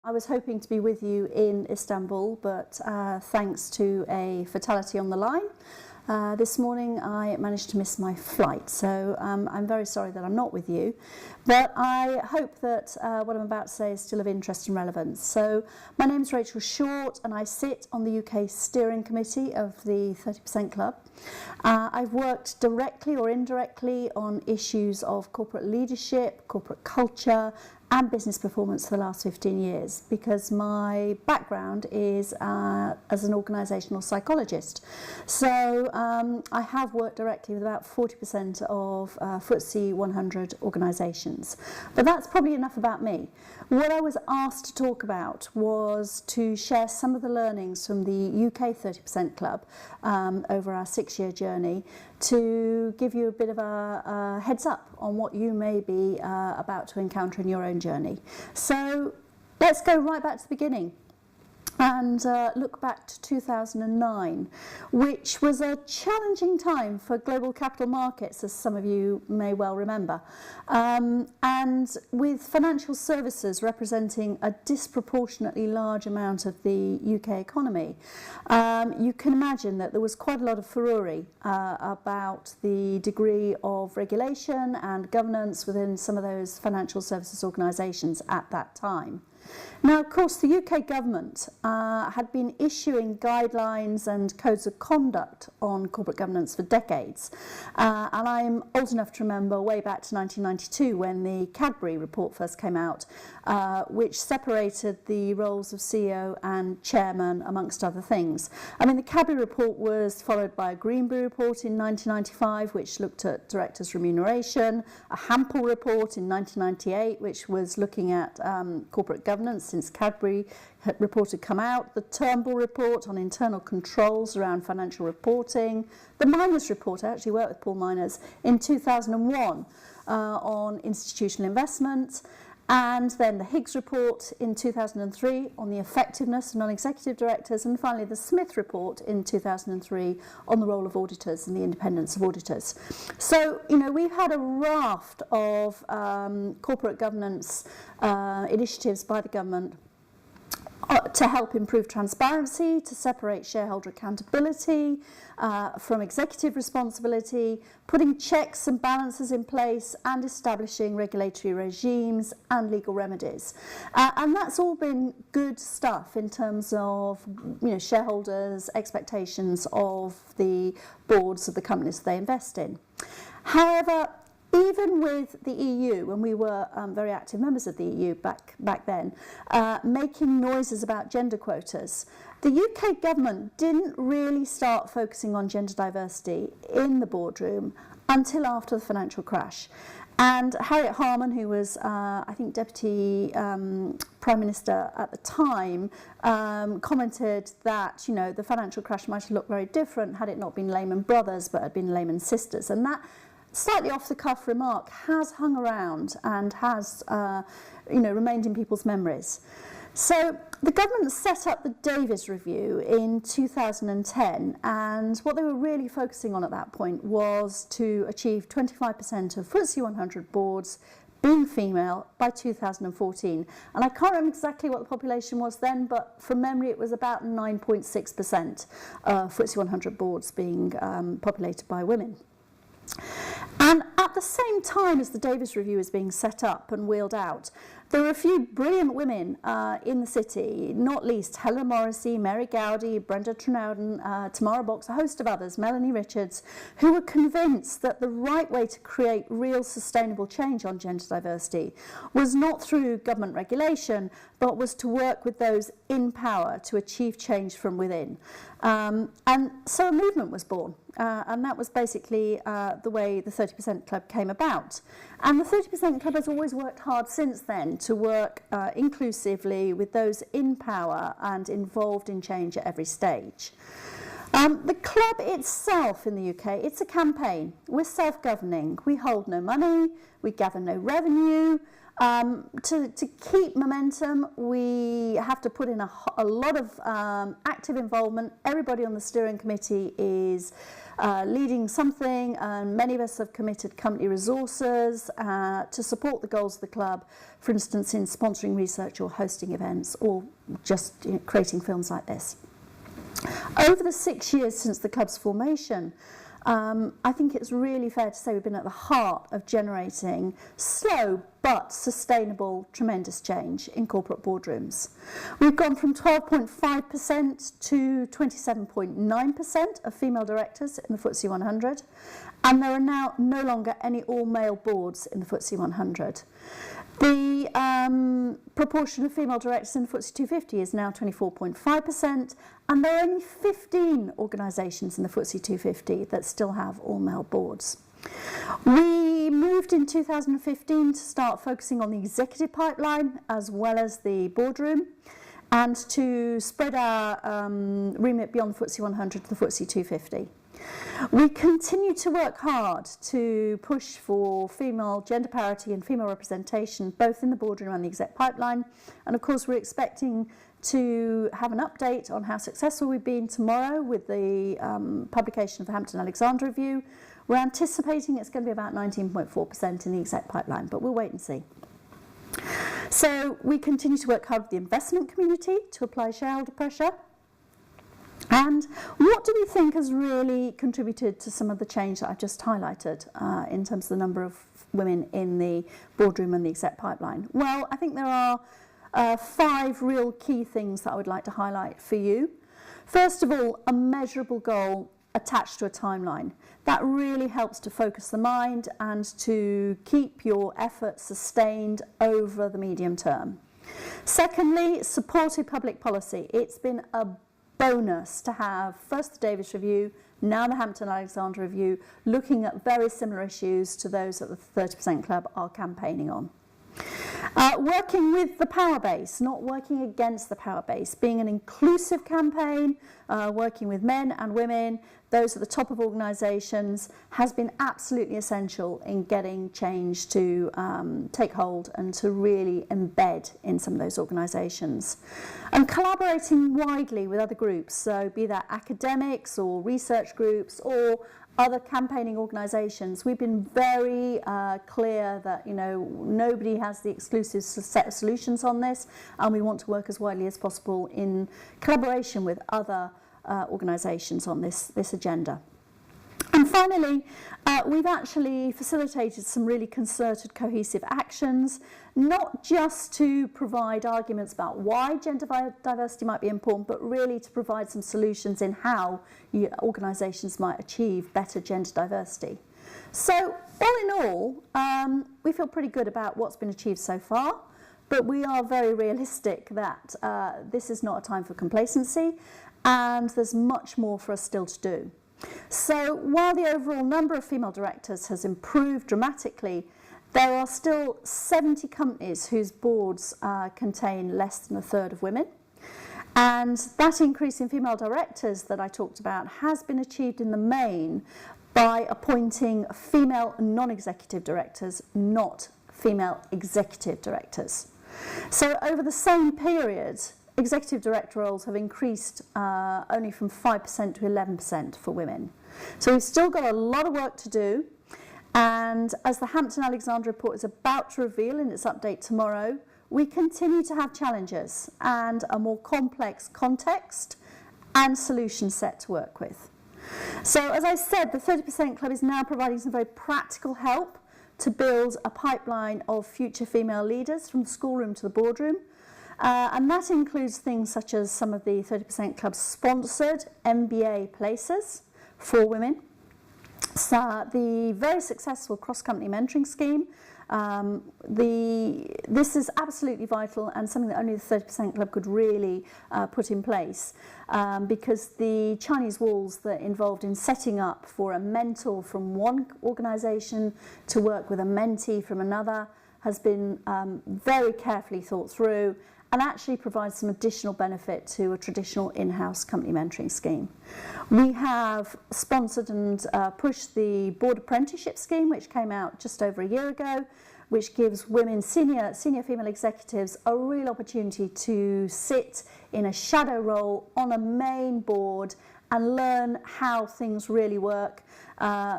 I was hoping to be with you in Istanbul, but thanks to a fatality on the line, this morning I managed to miss my flight. So I'm very sorry that I'm not with you, but I hope that what I'm about to say is still of interest and relevance. So my name is Rachel Short and I sit on the UK Steering Committee of the 30% Club. I've worked directly or indirectly on issues of corporate leadership, corporate culture, and business performance for the last 15 years because my background is as an organisational psychologist. So I have worked directly with about 40% of FTSE 100 organisations. But that's probably enough about me. What I was asked to talk about was to share some of the learnings from the UK 30% Club over our 6-year journey, to give you a bit of a heads up on what you may be about to encounter in your own journey. So let's go right back to the beginning and look back to 2009, which was a challenging time for global capital markets, as some of you may well remember. And with financial services representing a disproportionately large amount of the UK economy, you can imagine that there was quite a lot of furore about the degree of regulation and governance within some of those financial services organisations at that time. Now, of course, the UK government had been issuing guidelines and codes of conduct on corporate governance for decades. And I'm old enough to remember way back to 1992 when the Cadbury report first came out, which separated the roles of CEO and chairman, amongst other things. I mean, the Cadbury report was followed by a Greenbury report in 1995, which looked at directors' remuneration, a Hampel report in 1998, which was looking at corporate governance since Cadbury report had come out, the Turnbull report on internal controls around financial reporting, the Miners report, I actually worked with Paul Miners, in 2001 on institutional investment, and then the Higgs report in 2003 on the effectiveness of non-executive directors, and finally the Smith report in 2003 on the role of auditors and the independence of auditors. So, you know, we've had a raft of corporate governance initiatives by the government to help improve transparency, to separate shareholder accountability from executive responsibility, putting checks and balances in place and establishing regulatory regimes and legal remedies. And that's all been good stuff in terms of, you know, shareholders' expectations of the boards of the companies they invest in. However, even with the EU, when we were very active members of the EU back then, making noises about gender quotas, the UK government didn't really start focusing on gender diversity in the boardroom until after the financial crash. And Harriet Harman, who was, I think, Deputy Prime Minister at the time, commented that, you know, the financial crash might have looked very different had it not been Lehman Brothers, but had been Lehman Sisters. And that slightly off-the-cuff remark has hung around and has, you know, remained in people's memories. So the government set up the Davies Review in 2010, and what they were really focusing on at that point was to achieve 25% of FTSE 100 boards being female by 2014. And I can't remember exactly what the population was then, but from memory it was about 9.6% FTSE 100 boards being populated by women. And at the same time as the Davies Review is being set up and wheeled out, there were a few brilliant women in the city, not least Helen Morrissey, Mary Gowdy, Brenda Trunowden, Tamara Box, a host of others, Melanie Richards, who were convinced that the right way to create real sustainable change on gender diversity was not through government regulation, but was to work with those in power to achieve change from within. And so a movement was born. And that was basically the way the 30% Club came about. And the 30% Club has always worked hard since then to work inclusively with those in power and involved in change at every stage. The club itself in the UK, it's a campaign. We're self-governing. We hold no money, we gather no revenue. To keep momentum, we have to put in a lot of active involvement. Everybody on the steering committee is leading something, and many of us have committed company resources to support the goals of the club, for instance, in sponsoring research or hosting events or just creating films like this. Over the 6 years since the club's formation, I think it's really fair to say we've been at the heart of generating slow but sustainable tremendous change in corporate boardrooms. We've gone from 12.5% to 27.9% of female directors in the FTSE 100, and there are now no longer any all-male boards in the FTSE 100. The proportion of female directors in the FTSE 250 is now 24.5%, and there are only 15 organisations in the FTSE 250 that still have all-male boards. We moved in 2015 to start focusing on the executive pipeline as well as the boardroom, and to spread our remit beyond the FTSE 100 to the FTSE 250. We continue to work hard to push for female gender parity and female representation both in the boardroom and the exec pipeline, and of course we're expecting to have an update on how successful we've been tomorrow with the publication of the Hampton-Alexander Review. We're anticipating it's going to be about 19.4% in the exec pipeline, but we'll wait and see. So we continue to work hard with the investment community to apply shareholder pressure. And what do we think has really contributed to some of the change that I've just highlighted in terms of the number of women in the boardroom and the exec pipeline? Well, I think there are 5 real key things that I would like to highlight for you. First of all, a measurable goal attached to a timeline. That really helps to focus the mind and to keep your efforts sustained over the medium term. Secondly, supportive public policy. It's been a bonus to have first the Davis Review, now the Hampton-Alexander Review, looking at very similar issues to those that the 30% Club are campaigning on. Working with the power base, not working against the power base, being an inclusive campaign, working with men and women, those at the top of organisations, has been absolutely essential in getting change to take hold and to really embed in some of those organisations. And collaborating widely with other groups, so be that academics or research groups or other campaigning organisations. We've been very clear that nobody has the exclusive set of solutions on this, and we want to work as widely as possible in collaboration with other organisations on this agenda. And finally, we've actually facilitated some really concerted, cohesive actions, not just to provide arguments about why gender diversity might be important, but really to provide some solutions in how organisations might achieve better gender diversity. So, all in all, we feel pretty good about what's been achieved so far, but we are very realistic that this is not a time for complacency, and there's much more for us still to do. So while the overall number of female directors has improved dramatically, there are still 70 companies whose boards contain less than a third of women. And that increase in female directors that I talked about has been achieved in the main by appointing female non-executive directors, not female executive directors. So over the same period, executive director roles have increased only from 5% to 11% for women. So we've still got a lot of work to do, and as the Hampton-Alexander report is about to reveal in its update tomorrow, we continue to have challenges and a more complex context and solution set to work with. So as I said, the 30% Club is now providing some very practical help to build a pipeline of future female leaders from the schoolroom to the boardroom. And that includes things such as some of the 30% Club sponsored MBA places for women. So the very successful cross-company mentoring scheme. This is absolutely vital and something that only the 30% Club could really put in place, because the Chinese walls that involved in setting up for a mentor from one organisation to work with a mentee from another has been very carefully thought through, and actually provide some additional benefit to a traditional in-house company mentoring scheme. We have sponsored and pushed the Board Apprenticeship Scheme, which came out just over a year ago, which gives women, senior female executives, a real opportunity to sit in a shadow role on a main board and learn how things really work,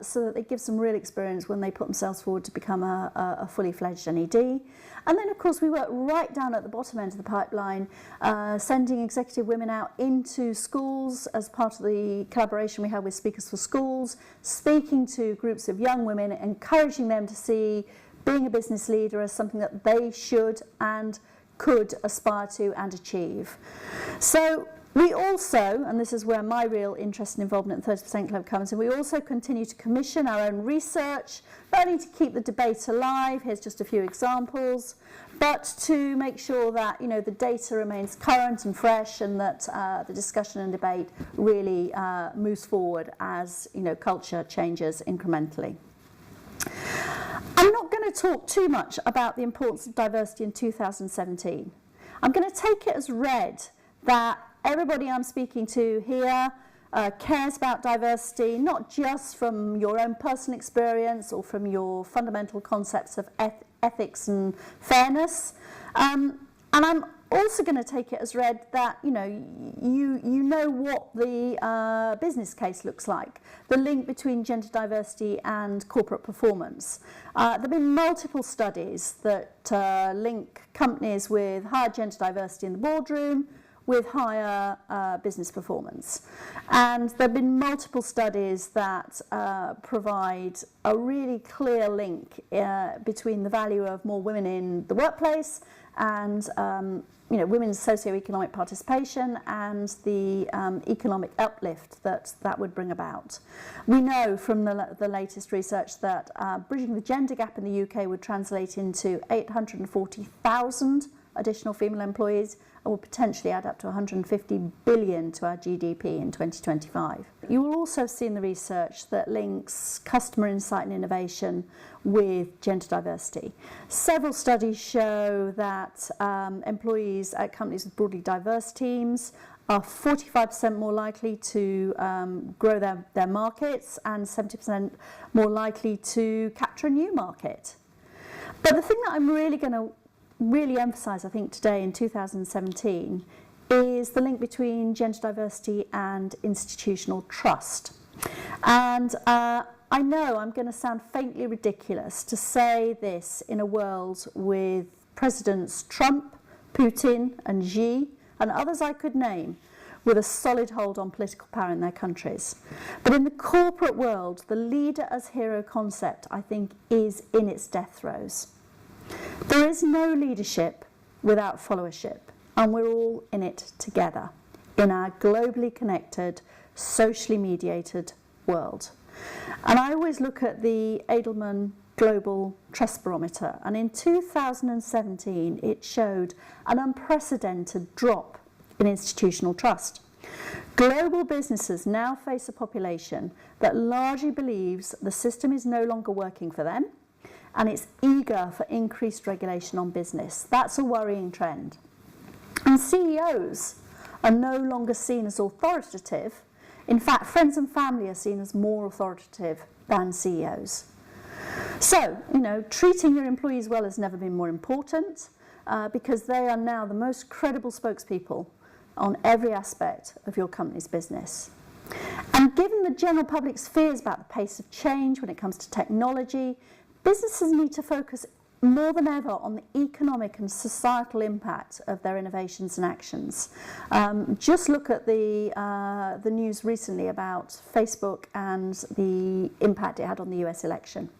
so that they give some real experience when they put themselves forward to become a fully fledged NED. And then, of course, we work right down at the bottom end of the pipeline, sending executive women out into schools as part of the collaboration we have with Speakers for Schools, speaking to groups of young women, encouraging them to see being a business leader as something that they should and could aspire to and achieve. So we also, and this is where my real interest and involvement in 30% Club comes in, we also continue to commission our own research, not only to keep the debate alive, here's just a few examples, but to make sure that the data remains current and fresh, and that the discussion and debate really moves forward as culture changes incrementally. I'm not going to talk too much about the importance of diversity in 2017. I'm going to take it as read that everybody I'm speaking to here cares about diversity, not just from your own personal experience or from your fundamental concepts of ethics and fairness. And I'm also going to take it as read that you know what the business case looks like, the link between gender diversity and corporate performance. There have been multiple studies that link companies with higher gender diversity in the boardroom with higher business performance. And there have been multiple studies that provide a really clear link between the value of more women in the workplace and women's socioeconomic participation and the economic uplift that would bring about. We know from the latest research that bridging the gender gap in the UK would translate into 840,000 additional female employees and will potentially add up to 150 billion to our GDP in 2025. You will also have seen the research that links customer insight and innovation with gender diversity. Several studies show that employees at companies with broadly diverse teams are 45% more likely to grow their markets and 70% more likely to capture a new market. But the thing that I'm really going to emphasise, I think, today in 2017 is the link between gender diversity and institutional trust. And I know I'm going to sound faintly ridiculous to say this in a world with Presidents Trump, Putin and Xi and others I could name with a solid hold on political power in their countries. But in the corporate world, the leader as hero concept, I think, is in its death throes. There is no leadership without followership, and we're all in it together in our globally connected, socially mediated world. And I always look at the Edelman Global Trust Barometer, and in 2017 it showed an unprecedented drop in institutional trust. Global businesses now face a population that largely believes the system is no longer working for them, and it's eager for increased regulation on business. That's a worrying trend. And CEOs are no longer seen as authoritative. In fact, friends and family are seen as more authoritative than CEOs. So, treating your employees well has never been more important because they are now the most credible spokespeople on every aspect of your company's business. And given the general public's fears about the pace of change when it comes to technology, businesses need to focus more than ever on the economic and societal impact of their innovations and actions. Just look at the news recently about Facebook and the impact it had on the US election.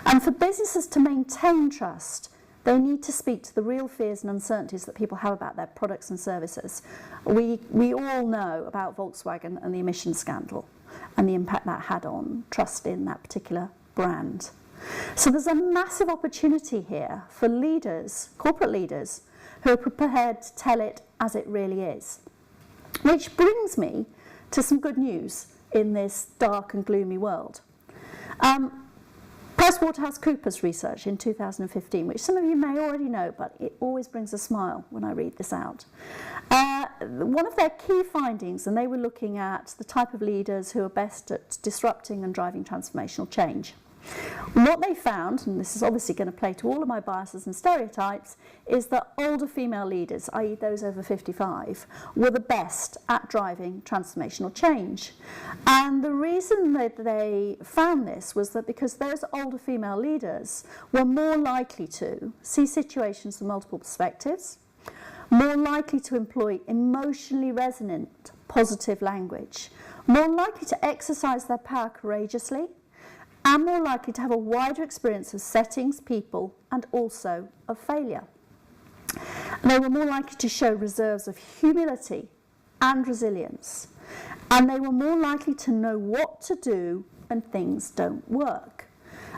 And for businesses to maintain trust, they need to speak to the real fears and uncertainties that people have about their products and services. We all know about Volkswagen and the emissions scandal and the impact that had on trust in that particular brand. So there's a massive opportunity here for leaders, corporate leaders, who are prepared to tell it as it really is. Which brings me to some good news in this dark and gloomy world. PricewaterhouseCoopers research in 2015, which some of you may already know, but it always brings a smile when I read this out. One of their key findings, and they were looking at the type of leaders who are best at disrupting and driving transformational change. And what they found, and this is obviously going to play to all of my biases and stereotypes, is that older female leaders, i.e. those over 55, were the best at driving transformational change. And the reason that they found this was that because those older female leaders were more likely to see situations from multiple perspectives, more likely to employ emotionally resonant, positive language, more likely to exercise their power courageously, and more likely to have a wider experience of settings, people, and also of failure. And they were more likely to show reserves of humility and resilience. And they were more likely to know what to do when things don't work.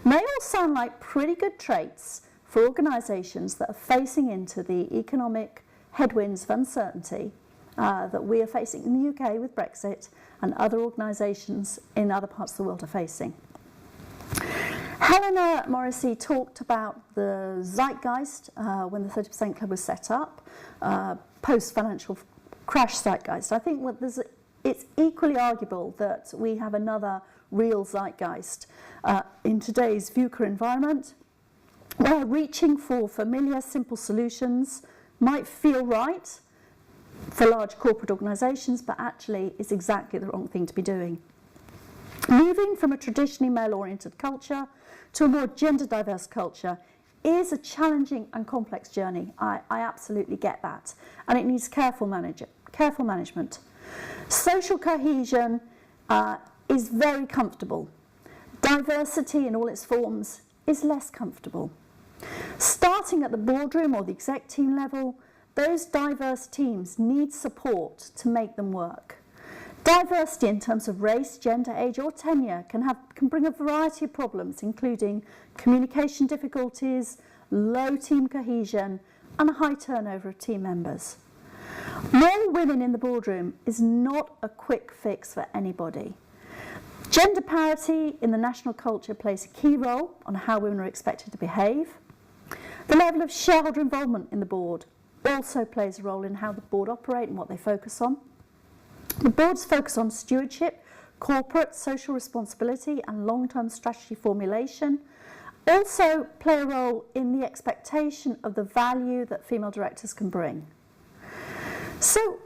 And they all sound like pretty good traits for organisations that are facing into the economic headwinds of uncertainty that we are facing in the UK with Brexit and other organisations in other parts of the world are facing. Helena Morrissey talked about the zeitgeist when the 30% Club was set up, post-financial crash zeitgeist. I think it's equally arguable that we have another real zeitgeist in today's VUCA environment, where reaching for familiar, simple solutions might feel right for large corporate organisations, but actually is exactly the wrong thing to be doing. Moving from a traditionally male-oriented culture to a more gender-diverse culture is a challenging and complex journey. I absolutely get that. And it needs careful management. Social cohesion is very comfortable. Diversity in all its forms is less comfortable. Starting at the boardroom or the exec team level, those diverse teams need support to make them work. Diversity in terms of race, gender, age or tenure can bring a variety of problems, including communication difficulties, low team cohesion and a high turnover of team members. More women in the boardroom is not a quick fix for anybody. Gender parity in the national culture plays a key role on how women are expected to behave. The level of shareholder involvement in the board also plays a role in how the board operate and what they focus on. The board's focus on stewardship, corporate social responsibility and long-term strategy formulation also play a role in the expectation of the value that female directors can bring. So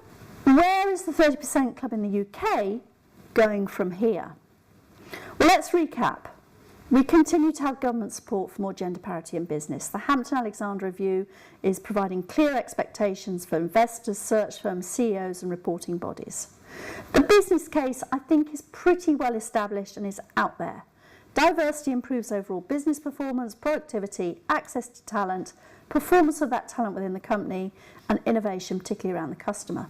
where is the 30% Club in the UK going from here? Well, let's recap. We continue to have government support for more gender parity in business. The Hampton-Alexander Review is providing clear expectations for investors, search firms, CEOs and reporting bodies. The business case, I think, is pretty well established and is out there. Diversity improves overall business performance, productivity, access to talent, performance of that talent within the company, and innovation, particularly around the customer.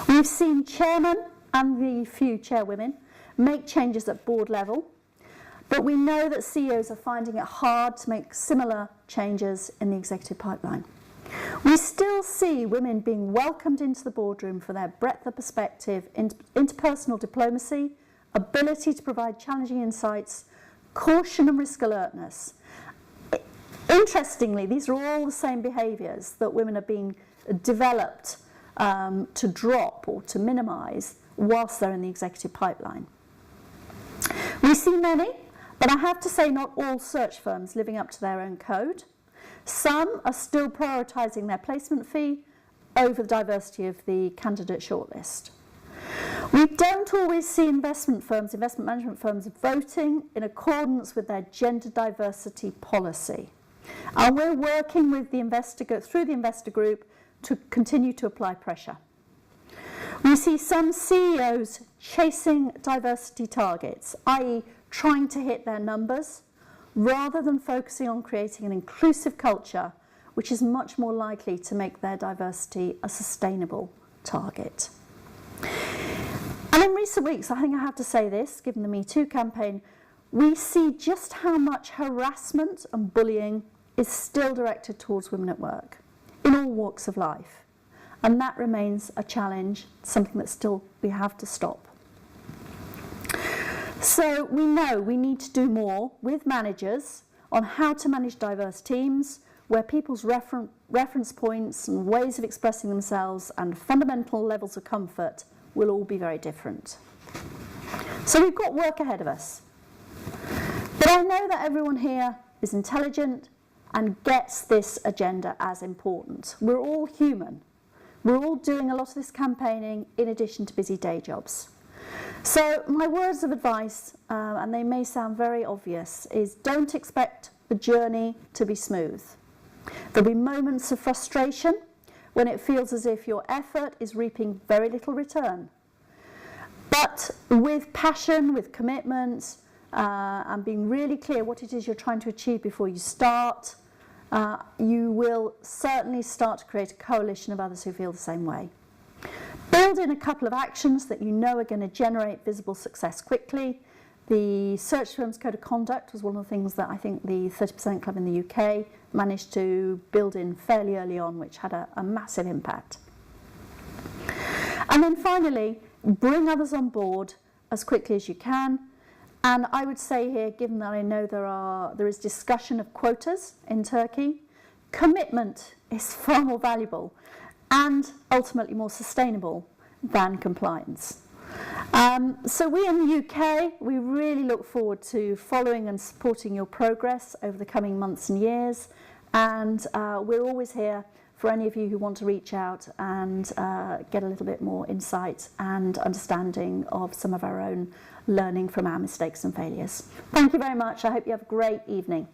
We've seen chairmen and the few chairwomen make changes at board level, but we know that CEOs are finding it hard to make similar changes in the executive pipeline. We still see women being welcomed into the boardroom for their breadth of perspective, interpersonal diplomacy, ability to provide challenging insights, caution and risk alertness. Interestingly, these are all the same behaviours that women are being developed to drop or to minimise whilst they're in the executive pipeline. We see many, but I have to say not all search firms living up to their own code. Some are still prioritising their placement fee over the diversity of the candidate shortlist. We don't always see investment management firms voting in accordance with their gender diversity policy. And we're working with through the investor group to continue to apply pressure. We see some CEOs chasing diversity targets, i.e. trying to hit their numbers, rather than focusing on creating an inclusive culture, which is much more likely to make their diversity a sustainable target. And in recent weeks, I think I have to say this, given the Me Too campaign, we see just how much harassment and bullying is still directed towards women at work, in all walks of life. And that remains a challenge, something that still we have to stop. So we know we need to do more with managers on how to manage diverse teams, where people's reference points and ways of expressing themselves and fundamental levels of comfort will all be very different. So we've got work ahead of us. But I know that everyone here is intelligent and gets this agenda as important. We're all human. We're all doing a lot of this campaigning in addition to busy day jobs. So my words of advice, and they may sound very obvious, is don't expect the journey to be smooth. There'll be moments of frustration when it feels as if your effort is reaping very little return. But with passion, with commitment, and being really clear what it is you're trying to achieve before you start, you will certainly start to create a coalition of others who feel the same way. Build in a couple of actions that you know are going to generate visible success quickly. The Search Firms Code of Conduct was one of the things that I think the 30% Club in the UK managed to build in fairly early on, which had a massive impact. And then finally, bring others on board as quickly as you can. And I would say here, given that I know there is discussion of quotas in Turkey, commitment is far more valuable and ultimately more sustainable than compliance. So we in the UK, we really look forward to following and supporting your progress over the coming months and years, and we're always here for any of you who want to reach out and get a little bit more insight and understanding of some of our own learning from our mistakes and failures. Thank you very much. I hope you have a great evening.